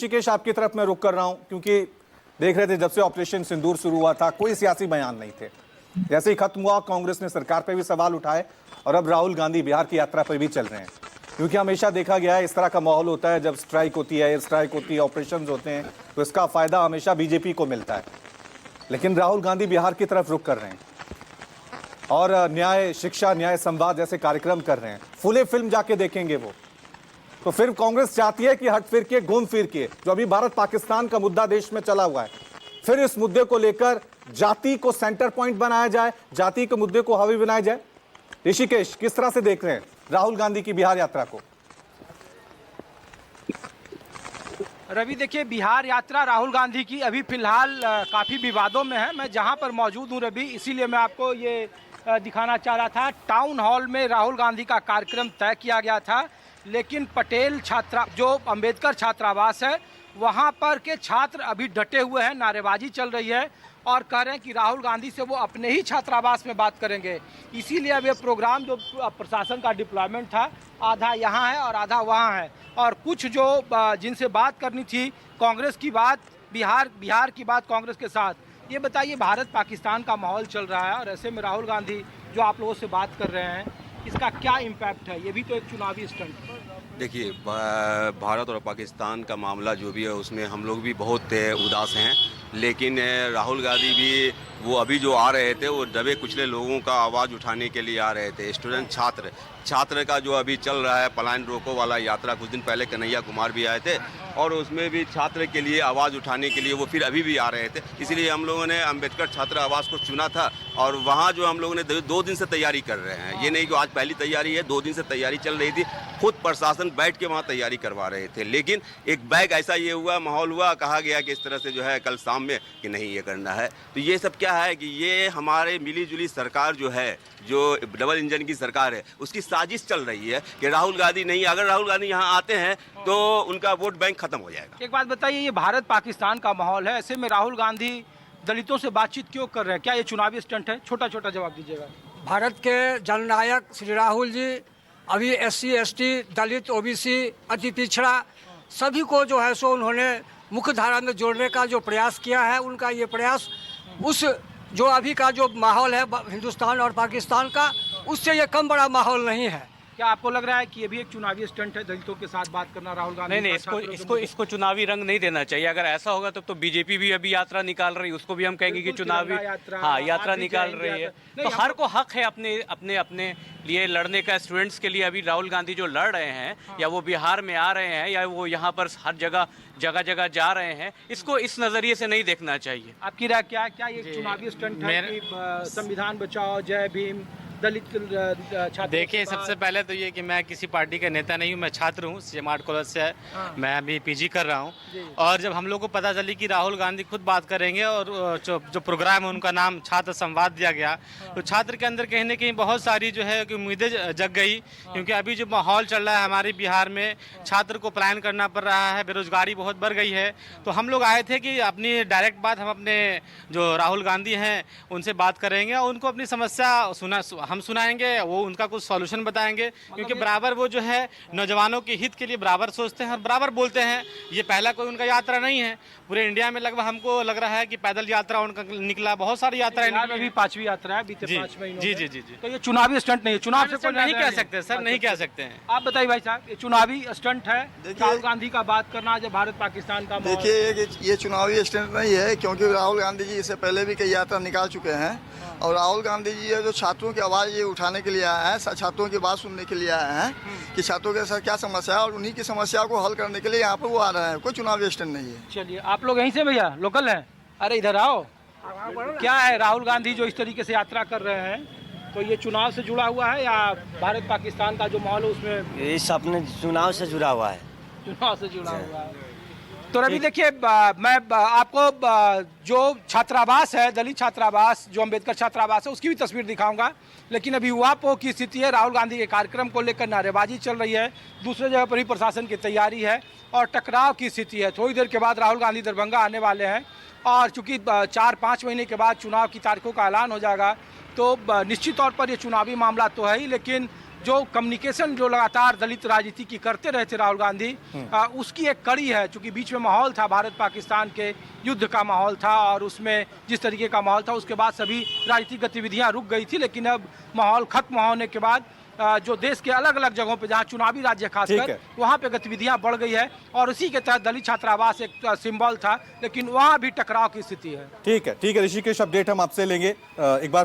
ऋषिकेश, आपकी तरफ मैं रुक कर रहा हूं क्योंकि देख रहे थे जब से ऑपरेशन सिंदूर शुरू हुआ था कोई सियासी बयान नहीं थे। जैसे ही खत्म हुआ कांग्रेस ने सरकार पे भी सवाल उठाए और अब राहुल गांधी बिहार की यात्रा पर भी चल रहे हैं, क्योंकि हमेशा देखा गया है इस तरह का माहौल होता है जब स्ट्राइक होती है, एयर स्ट्राइक होती है, ऑपरेशन होते हैं तो इसका फायदा हमेशा बीजेपी को मिलता है। लेकिन राहुल गांधी बिहार की तरफ रुक कर रहे हैं और न्याय शिक्षा न्याय संवाद जैसे कार्यक्रम कर रहे हैं। फुले फिल्म जाके देखेंगे वो। तो फिर कांग्रेस चाहती है कि हट फिर के घूम फिर के जो अभी भारत पाकिस्तान का मुद्दा देश में चला हुआ है, फिर इस मुद्दे को लेकर जाति को सेंटर पॉइंट बनाया जाए, जाति के मुद्दे को हावी बनाया जाए। ऋषिकेश, किस तरह से देख रहे हैं राहुल गांधी की बिहार यात्रा को? रवि, देखिए, बिहार यात्रा राहुल गांधी की अभी फिलहाल काफ़ी विवादों में है। मैं जहां पर मौजूद हूं रवि, इसीलिए मैं आपको ये दिखाना चाह रहा था। टाउन हॉल में राहुल गांधी का कार्यक्रम तय किया गया था, लेकिन पटेल छात्रा जो अंबेडकर छात्रावास है वहां पर के छात्र अभी डटे हुए हैं, नारेबाजी चल रही है और कह रहे हैं कि राहुल गांधी से वो अपने ही छात्रावास में बात करेंगे। इसीलिए अब ये प्रोग्राम जो प्रशासन का डिप्लॉयमेंट था, आधा यहाँ है और आधा वहाँ है। और कुछ जो जिनसे बात करनी थी कांग्रेस की बात, बिहार की बात कांग्रेस के साथ। ये बताइए, भारत पाकिस्तान का माहौल चल रहा है और ऐसे में राहुल गांधी जो आप लोगों से बात कर रहे हैं, इसका क्या इम्पैक्ट है? ये भी तो एक चुनावी स्टंट है। देखिए, भारत और पाकिस्तान का मामला जो भी है उसमें हम लोग भी बहुत उदास हैं, लेकिन राहुल गांधी भी वो अभी जो आ रहे थे वो दबे कुचले लोगों का आवाज़ उठाने के लिए आ रहे थे। स्टूडेंट छात्र का जो अभी चल रहा है पलायन रोको वाला यात्रा, कुछ दिन पहले कन्हैया कुमार भी आए थे और उसमें भी छात्र के लिए आवाज़ उठाने के लिए वो फिर अभी भी आ रहे थे। इसीलिए हम लोगों ने अंबेडकर छात्र आवास को चुना था और वहाँ जो हम लोगों ने 2 दिन से तैयारी कर रहे हैं। ये नहीं कि आज पहली तैयारी है, 2 दिन से तैयारी चल रही थी। खुद प्रशासन बैठ के वहाँ तैयारी करवा रहे थे, लेकिन एक बैग ऐसा ये हुआ, माहौल हुआ, कहा गया कि इस तरह से जो है कल शाम में कि नहीं ये करना है। तो ये सब क्या है कि ये हमारे मिली जुली सरकार जो है, जो डबल इंजन की सरकार है, उसकी साजिश चल रही है कि राहुल गांधी नहीं, अगर राहुल गांधी यहाँ आते हैं तो उनका वोट बैंक खत्म हो जाएगा। एक बात बताइए, ये भारत पाकिस्तान का माहौल है, ऐसे में राहुल गांधी दलितों से बातचीत क्यों कर रहे हैं? क्या ये चुनावी स्टंट है? छोटा छोटा जवाब दीजिएगा। भारत के जननायक श्री राहुल जी अभी SC ST दलित OBC अति पिछड़ा सभी को जो है सो उन्होंने मुख्य धारा में जोड़ने का जो प्रयास किया है, उनका ये प्रयास उस जो अभी का जो माहौल है हिंदुस्तान और पाकिस्तान का, उससे ये कम बड़ा माहौल नहीं है। क्या आपको लग रहा है कि ये भी एक चुनावी स्टंट है, दलितों के साथ बात करना राहुल गांधी? नहीं, इसको चुनावी रंग नहीं देना चाहिए। अगर ऐसा होगा तब तो बीजेपी भी अभी यात्रा निकाल रही है, उसको भी हम कहेंगे कि चुनावी यात्रा निकाल रही है। तो हर को हक है अपने लिए लड़ने का। स्टूडेंट्स के लिए अभी राहुल गांधी जो लड़ रहे हैं, या वो बिहार में आ रहे हैं या वो यहाँ पर हर जगह जा रहे हैं, इसको इस नजरिए से नहीं देखना चाहिए। आपकी राय क्या ये चुनावी स्टंट है कि संविधान बचाओ, जय भीम, दलित छात्र? देखिए, सबसे पहले तो ये कि मैं किसी पार्टी का नेता नहीं हूँ, मैं छात्र हूँ, CM आर्ट कॉलेज से है। मैं अभी PG कर रहा हूँ। और जब हम लोग को पता चली कि राहुल गांधी खुद बात करेंगे और जो प्रोग्राम है उनका नाम छात्र संवाद दिया गया, तो छात्र के अंदर कहीं ना कहीं बहुत सारी जो है कि उम्मीदें जग गई, क्योंकि अभी जो माहौल चल रहा है हमारे बिहार में, छात्र को पलायन करना पड़ रहा है, बेरोजगारी बहुत बढ़ गई है। तो हम लोग आए थे कि अपनी डायरेक्ट बात हम अपने जो राहुल गांधी हैं उनसे बात करेंगे और उनको अपनी समस्या हम सुनाएंगे, वो उनका कुछ सॉल्यूशन बताएंगे, क्योंकि बराबर वो जो है नौजवानों के हित के लिए बराबर सोचते हैं और बराबर बोलते हैं। ये पहला कोई उनका यात्रा नहीं है, पूरे इंडिया में लगभग हमको लग रहा है कि पैदल यात्रा उनका निकला, बहुत सारी यात्राएं निकली। 5वीं यात्रा है बीते 5 महीनों में। जी। तो ये चुनावी स्टंट नहीं है? चुनाव से कोई नहीं कह सकते सर, नहीं कह सकते हैं। आप बताइए भाई साहब, ये चुनावी स्टंट है राहुल गांधी का बात करना जब भारत पाकिस्तान का? देखिए, ये चुनावी स्टंट नहीं है, क्योंकि राहुल गांधी जी इससे पहले भी कई यात्रा निकाल चुके हैं और राहुल गांधी जी है जो छात्रों की आवाज़ ये उठाने के लिए आए हैं, छात्रों की बात सुनने के लिए आए हैं कि छात्रों के साथ क्या समस्या है और उन्हीं की समस्या को हल करने के लिए यहाँ पर वो आ रहे हैं। कोई चुनावी स्टंट नहीं है। चलिए, आप लोग यहीं से भैया लोकल हैं? अरे इधर आओ। क्या है राहुल गांधी जो इस तरीके से यात्रा कर रहे हैं, तो ये चुनाव से जुड़ा हुआ है या भारत पाकिस्तान का जो माहौल है उसमें? इस अपने चुनाव से जुड़ा हुआ है। चुनाव से जुड़ा हुआ है। तो रवि देखिए, मैं आपको जो छात्रावास है, दलित छात्रावास जो अंबेडकर छात्रावास है, उसकी भी तस्वीर दिखाऊंगा। लेकिन अभी युवापो की स्थिति है, राहुल गांधी के कार्यक्रम को लेकर नारेबाजी चल रही है, दूसरे जगह पर भी प्रशासन की तैयारी है और टकराव की स्थिति है। थोड़ी देर के बाद राहुल गांधी दरभंगा आने वाले हैं और चूंकि 4-5 महीने के बाद चुनाव की तारीखों का ऐलान हो जाएगा, तो निश्चित तौर पर ये चुनावी मामला तो है ही, लेकिन जो कम्युनिकेशन जो लगातार दलित राजनीति की करते रहे थे राहुल गांधी, उसकी एक कड़ी है। चूंकि बीच में माहौल था भारत पाकिस्तान के युद्ध का माहौल था और उसमें जिस तरीके का माहौल था उसके बाद सभी राजनीतिक गतिविधियां रुक गई थी, लेकिन अब माहौल खत्म होने के बाद जो देश के अलग अलग जगहों पे जहां चुनावी राज्य खासकर वहां पे गतिविधियां बढ़ गई है और उसी के तहत दलित छात्रावास एक सिंबल था, लेकिन वहां भी टकराव की स्थिति है। ठीक है ऋषिकेश, अपडेट हम आपसे लेंगे। एक बार